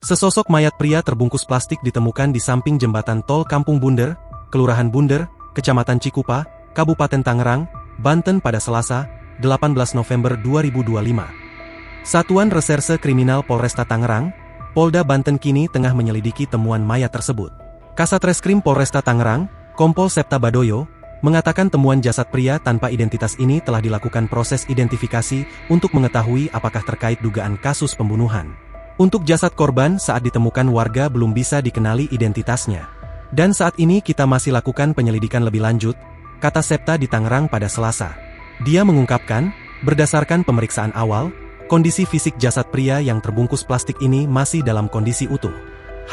Sesosok mayat pria terbungkus plastik ditemukan di samping jembatan tol Kampung Bunder, Kelurahan Bunder, Kecamatan Cikupa, Kabupaten Tangerang, Banten pada Selasa, 18 November 2025. Satuan Reserse Kriminal Polresta Tangerang, Polda Banten kini tengah menyelidiki temuan mayat tersebut. Kasatreskrim Polresta Tangerang, Kompol Septa Badoyo, mengatakan temuan jasad pria tanpa identitas ini telah dilakukan proses identifikasi untuk mengetahui apakah terkait dugaan kasus pembunuhan. Untuk jasad korban saat ditemukan warga belum bisa dikenali identitasnya. Dan saat ini kita masih lakukan penyelidikan lebih lanjut, kata Septa di Tangerang pada Selasa. Dia mengungkapkan, berdasarkan pemeriksaan awal, kondisi fisik jasad pria yang terbungkus plastik ini masih dalam kondisi utuh.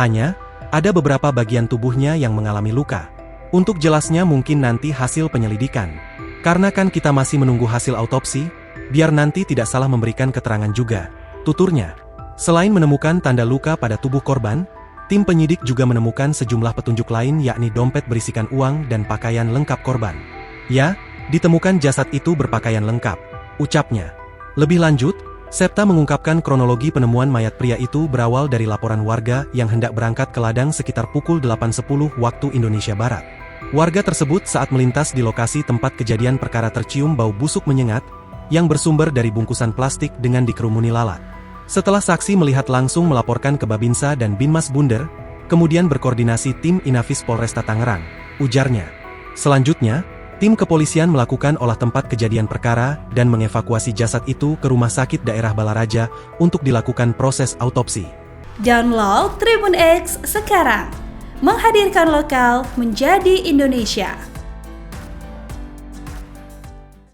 Hanya, ada beberapa bagian tubuhnya yang mengalami luka. Untuk jelasnya mungkin nanti hasil penyelidikan. Karena kan kita masih menunggu hasil autopsi, biar nanti tidak salah memberikan keterangan juga, tuturnya. Selain menemukan tanda luka pada tubuh korban, tim penyidik juga menemukan sejumlah petunjuk lain yakni dompet berisikan uang dan pakaian lengkap korban. Ya, ditemukan jasad itu berpakaian lengkap, ucapnya. Lebih lanjut, Septa mengungkapkan kronologi penemuan mayat pria itu berawal dari laporan warga yang hendak berangkat ke ladang sekitar pukul 8.10 waktu Indonesia Barat. Warga tersebut saat melintas di lokasi tempat kejadian perkara tercium bau busuk menyengat, yang bersumber dari bungkusan plastik dengan dikerumuni lalat. Setelah saksi melihat langsung melaporkan ke Babinsa dan Binmas Bunder, kemudian berkoordinasi tim Inafis Polresta Tangerang, ujarnya. Selanjutnya, tim kepolisian melakukan olah tempat kejadian perkara dan mengevakuasi jasad itu ke Rumah Sakit Daerah Balaraja untuk dilakukan proses autopsi. Download Tribun X sekarang, menghadirkan lokal menjadi Indonesia.